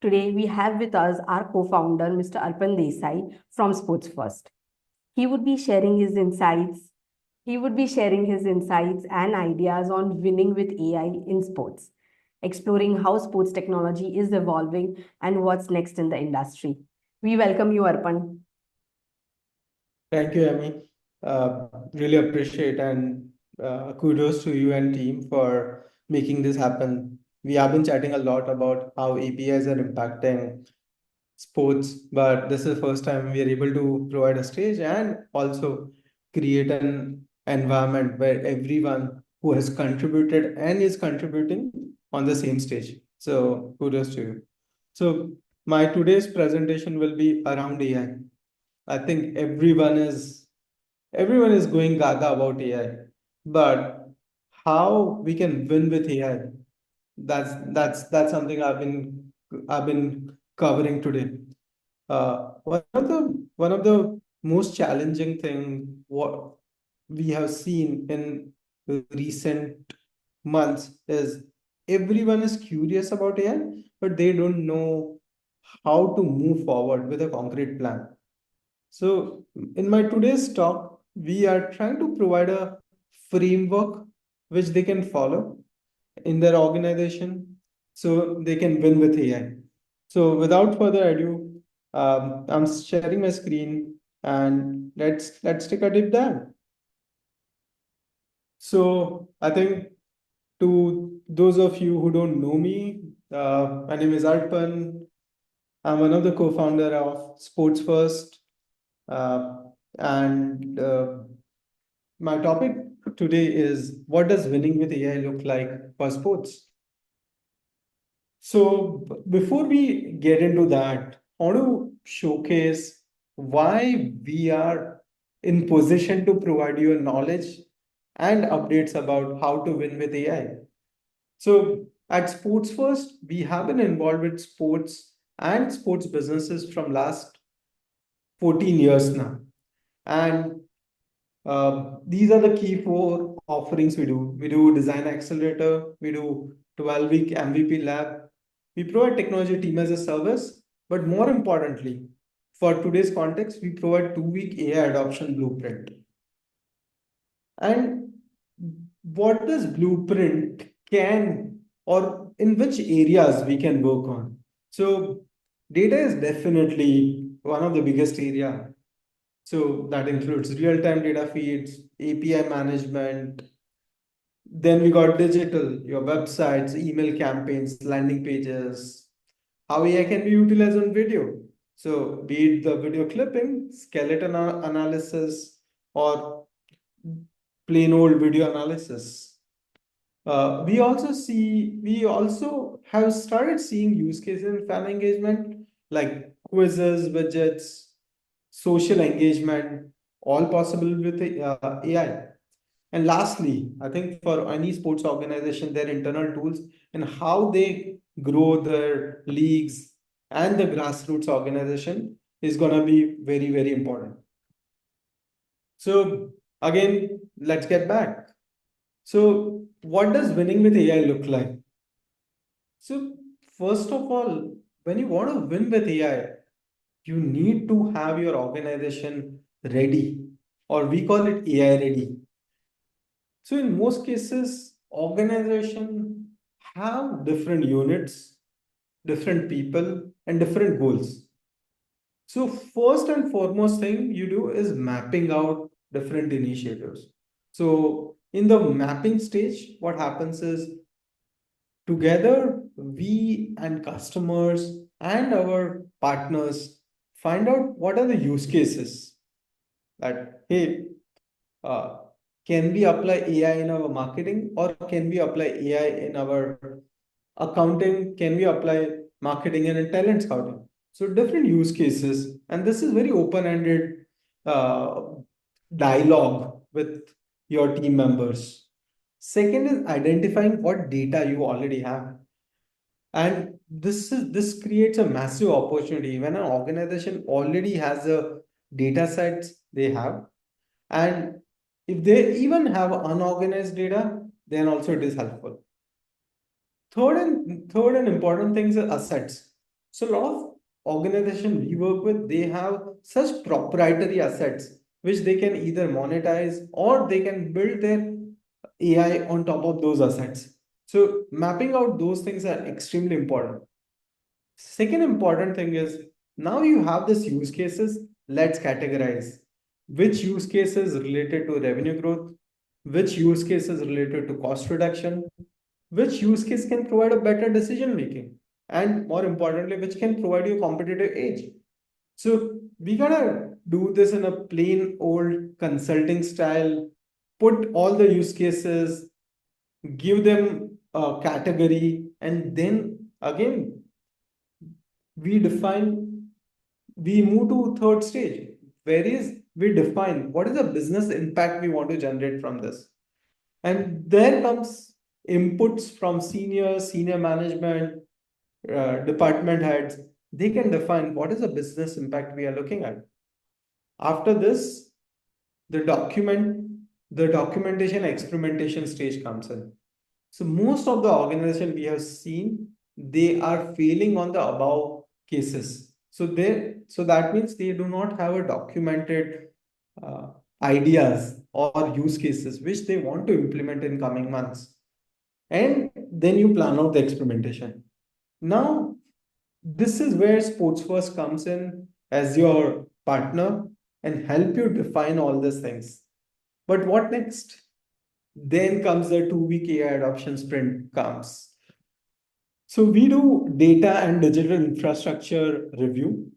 Today, we have with us our co-founder, Mr. Arpan Desai from SportsFirst. He would be sharing his insights. He would be sharing his insights and ideas on winning with AI in sports, exploring how sports technology is evolving and what's next in the industry. We welcome you, Arpan. Thank you, Amy. Really appreciate and kudos to you and team for making this happen. We have been chatting a lot about how APIs are impacting sports, but this is the first time we are able to provide a stage and also create an environment where everyone who has contributed and is contributing on the same stage. So kudos to you. So my today's presentation will be around AI. I think everyone is going gaga about AI, but how we can win with AI? That's something I've been covering today. One of the most challenging thing what we have seen in the recent months is everyone is curious about AI, but they don't know how to move forward with a concrete plan. So, in my today's talk, we are trying to provide a framework which they can follow in their organization so they can win with AI. So, without further ado, I'm sharing my screen and let's take a deep dive. So, I think to those of you who don't know me, my name is Arpan. I'm one of the co-founder of SportsFirst. Uh, and My topic today is what does winning with AI look like for sports? So before we get into that, I want to showcase why we are in position to provide you knowledge and updates about how to win with AI. So at Sports First, we have been involved with sports and sports businesses from last 14 years now. And these are the key four offerings we do. We do design accelerator, we do 12-week MVP lab, we provide technology team as a service, but more importantly, for today's context, we provide 2-week AI adoption blueprint. And what this blueprint can or in which areas we can work on. So data is definitely one of the biggest area. So that includes real-time data feeds, API management. Then we got digital, your websites, email campaigns, landing pages. How AI can be utilized on video. So be it the video clipping, skeleton analysis, or plain old video analysis. We also have started seeing use cases in fan engagement like quizzes, widgets, social engagement, all possible with AI. And lastly, I think for any sports organization, their internal tools and how they grow their leagues and the grassroots organization is going to be very, very important. So, again, let's get back. So, what does winning with AI look like? So, first of all, when you want to win with AI, you need to have your organization ready, or we call it AI ready. So in most cases, organization have different units, different people, and different goals. So first and foremost thing you do is mapping out different initiatives. So in the mapping stage, what happens is together we and customers and our partners find out what are the use cases that hey, uh, can we apply AI in our marketing or can we apply AI in our accounting? Can we apply marketing and in talent scouting? So different use cases, and this is very open-ended uh, dialogue with your team members. Second is identifying what data you already have. And this creates a massive opportunity when an organization already has the data sets they have, and if they even have unorganized data, then also it is helpful. Third and important things are assets. So a lot of organization we work with, they have such proprietary assets which they can either monetize or they can build their AI on top of those assets. So mapping out those things are extremely important. Second important thing is now you have this use cases, let's categorize which use cases related to revenue growth, which use cases related to cost reduction, which use case can provide a better decision making, and more importantly, which can provide you competitive edge. So we gotta do this in a plain old consulting style, put all the use cases, give them a category, and then again we define, we move to third stage, where is we define what is the business impact we want to generate from this. And there comes inputs from senior management, department heads. They can define what is the business impact we are looking at. After this, the documentation experimentation stage comes in. So most of the organization we have seen, they are failing on the above cases. So that means they do not have a documented uh, ideas or use cases which they want to implement in coming months. And then you plan out the experimentation. Now, this is where SportsFirst comes in as your partner and help you define all these things. But what next? Then comes the 2 week AI adoption sprint comes. So we do data and digital infrastructure review.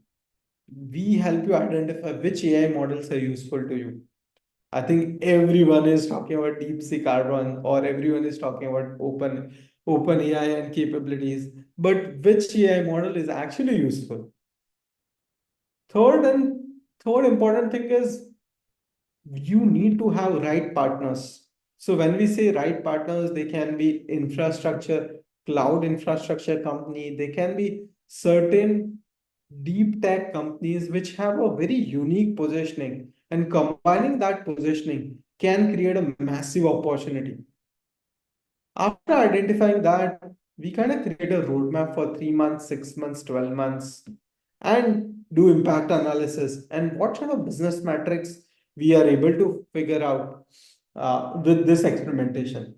We help you identify which AI models are useful to you. I think everyone is talking about DeepSeek R1 or everyone is talking about open AI and capabilities. But which AI model is actually useful? Third important thing is you need to have right partners. So when we say right partners, they can be infrastructure, cloud infrastructure company, they can be certain deep tech companies which have a very unique positioning, and combining that positioning can create a massive opportunity. After identifying that, we kind of create a roadmap for 3 months, 6 months, 12 months, and do impact analysis and what kind of business metrics we are able to figure out with this experimentation.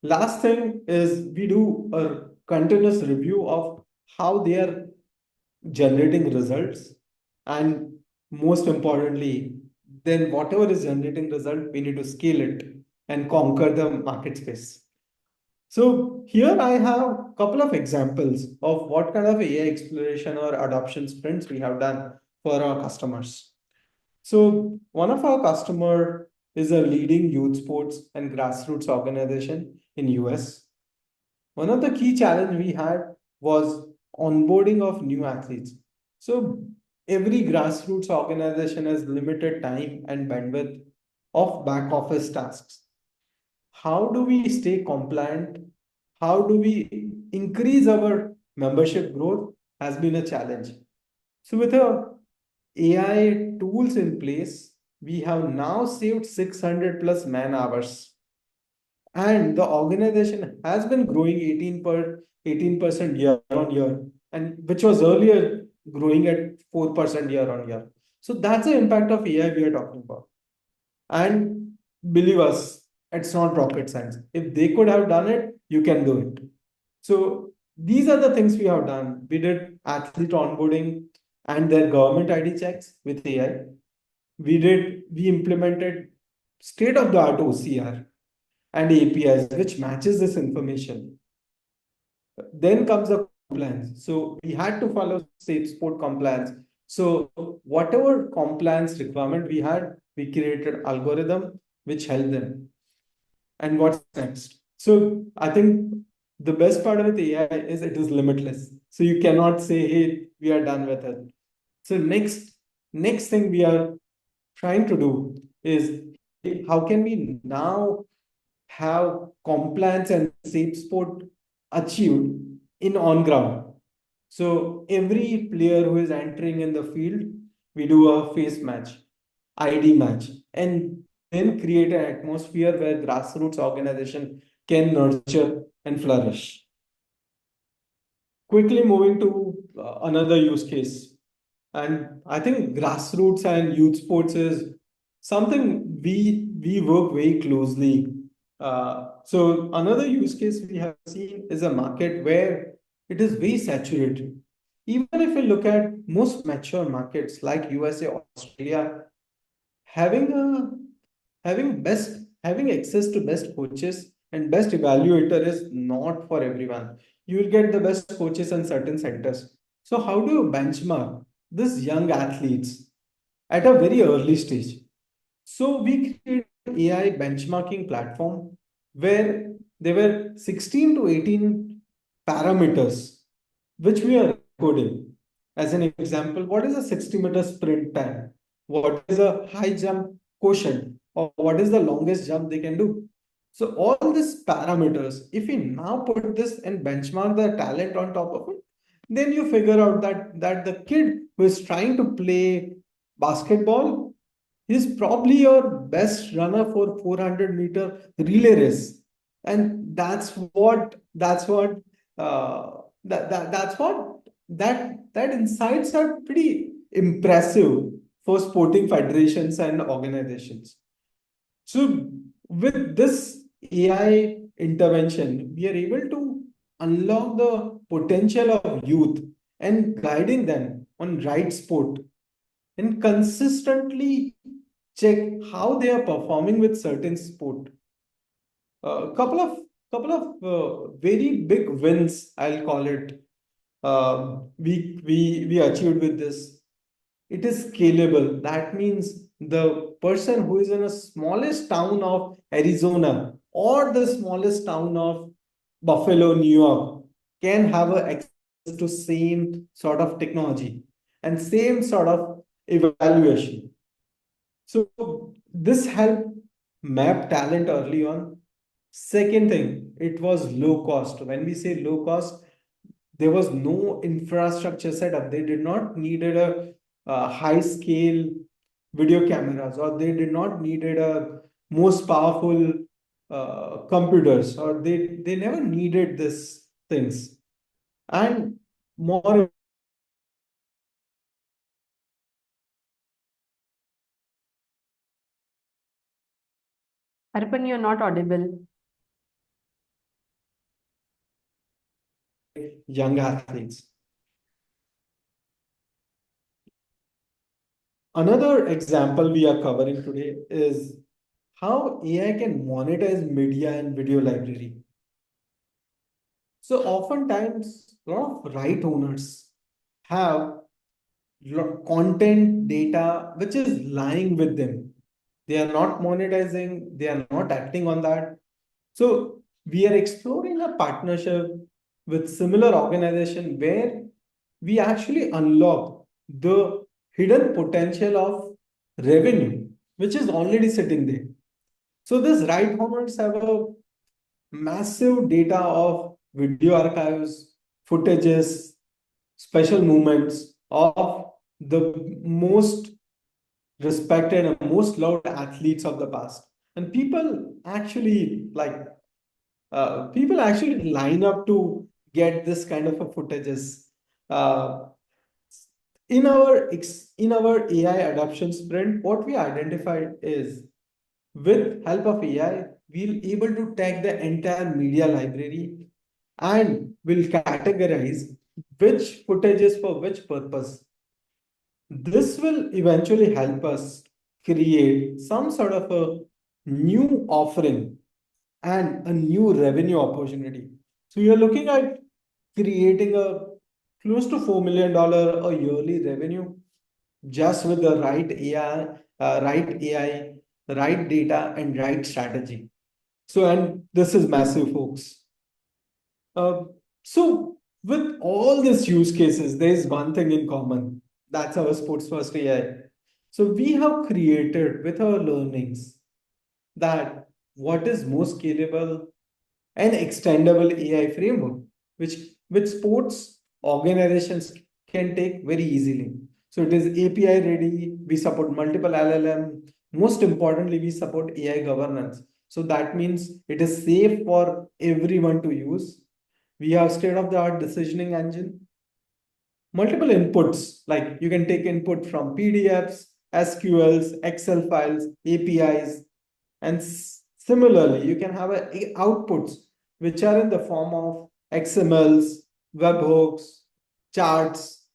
Last thing is we do a continuous review of how they are generating results, and most importantly, then whatever is generating result, we need to scale it and conquer the market space. So here I have a couple of examples of what kind of AI exploration or adoption sprints we have done for our customers. So one of our customer is a leading youth sports and grassroots organization in US. One of the key challenge we had was onboarding of new athletes. So every grassroots organization has limited time and bandwidth of back office tasks. How do we stay compliant? How do we increase our membership growth has been a challenge. So with a AI tools in place, we have now saved 600 plus man hours, and the organization has been growing 18% year on year, and which was earlier growing at 4% year on year. So that's the impact of AI we are talking about. And believe us, it's not rocket science. If they could have done it, you can do it. So these are the things we have done. We did athlete onboarding and their government ID checks with AI. We implemented state of the art OCR and APIs which matches this information. Then comes the compliance. So we had to follow safe sport compliance. So whatever compliance requirement we had, we created algorithm which helped them. And what's next? So I think the best part with AI is it is limitless. So you cannot say, hey, we are done with it. So next thing we are trying to do is how can we now have compliance and safe sport achieved in on ground. So every player who is entering in the field, we do a face match, ID match, and then create an atmosphere where grassroots organization can nurture and flourish. quickly moving to another use case. And I think grassroots and youth sports is something we work very closely. So another use case we have seen is a market where it is very saturated. Even if you look at most mature markets like USA, Australia, having a having access to best coaches and best evaluator is not for everyone. You will get the best coaches in certain centers. So how do you benchmark these young athletes at a very early stage? So we created an AI benchmarking platform where there were 16 to 18 parameters which we are recording. As an example, what is a 60-meter sprint time? What is a high jump quotient? Or what is the longest jump they can do? So all these parameters, if we now put this and benchmark the talent on top of it, then you figure out that the kid who is trying to play basketball, he's probably your best runner for 400-meter relay race. And that's what that insights are pretty impressive for sporting federations and organizations. So with this AI intervention, we are able to unlock the potential of youth and guiding them on right sport and consistently check how they are performing with certain sport. A couple of very big wins, I'll call it. We achieved with this. It is scalable. That means the person who is in the smallest town of Arizona or the smallest town of Buffalo, New York, can have a access to same sort of technology and same sort of evaluation. So this helped map talent early on. Second thing, it was low cost. When we say low cost, there was no infrastructure setup. They did not needed a high scale video cameras, or they did not needed a most powerful computers, or they never needed this things. And more Arpan, you're not audible. young athletes. Another example we are covering today is how AI can monetize media and video library. So oftentimes, a lot of right owners have content data which is lying with them. They are not monetizing, they are not acting on that. So we are exploring a partnership with similar organization where we actually unlock the hidden potential of revenue, which is already sitting there. So these right owners have a massive data of video archives, footages, special moments of the most respected and most loved athletes of the past. And people actually line up to get this kind of a footages. Uh, in our AI adoption sprint, what we identified is with help of AI, we'll able to tag the entire media library and will categorize which footage is for which purpose. This will eventually help us create some sort of a new offering and a new revenue opportunity. So you're looking at creating a close to $4 million a yearly revenue just with the right AI, right data, and right strategy. So, and this is massive, folks. Uh, so, with all these use cases, there is one thing in common. That's our SportsFirst AI. So, we have created with our learnings that what is most scalable and extendable AI framework, which sports organizations can take very easily. So it is API ready. We support multiple LLM. Most importantly, we support AI governance. So that means it is safe for everyone to use. We have state-of-the-art decisioning engine, multiple inputs, like you can take input from PDFs, SQLs, Excel files, APIs, and similarly, you can have outputs which are in the form of XMLs, webhooks, charts.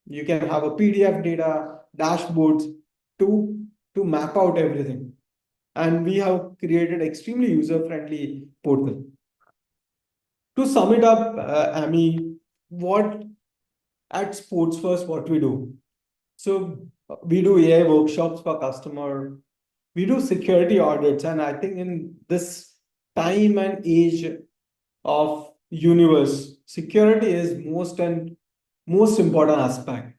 You can have a PDF data, dashboards to, to map out everything. And we have created extremely user-friendly portal. To sum it up, Amy, what at SportsFirst, what we do? So we do AI workshops for customer. We do security audits, and I think in this time and age of universe, security is most important aspect.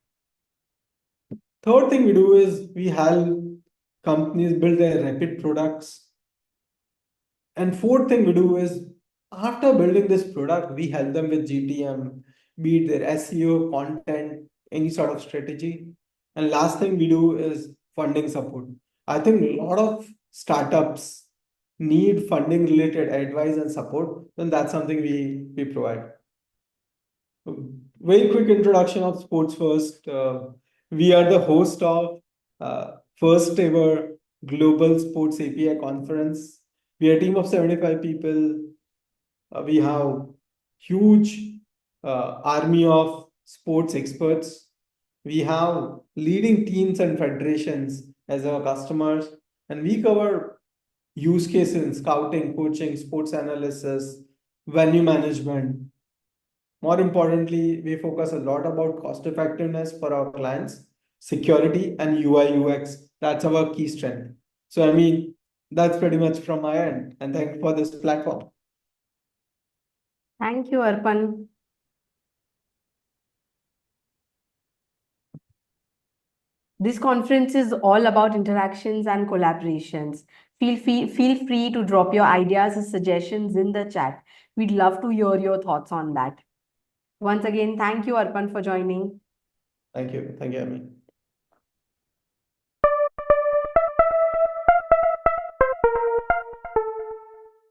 Third thing we do is we help companies build their rapid products. And fourth thing we do is after building this product, we help them with GTM, be it their SEO, content, any sort of strategy. And last thing we do is funding support. I think a lot of startups need funding related advice and support, then that's something we provide. Very quick introduction of SportsFirst. We are the host of first ever global sports API conference. We are a team of 75 people. We have huge army of sports experts. We have leading teams and federations as our customers, and we cover use cases in scouting, coaching, sports analysis, venue management. More importantly, we focus a lot about cost effectiveness for our clients, security, and UI UX. That's our key strength. So, I mean, that's pretty much from my end. And thank you for this platform. Thank you, Arpan. This conference is all about interactions and collaborations. Feel free to drop your ideas or suggestions in the chat. We'd love to hear your thoughts on that. Once again, thank you, Arpan, for joining. Thank you. Thank you, Ami.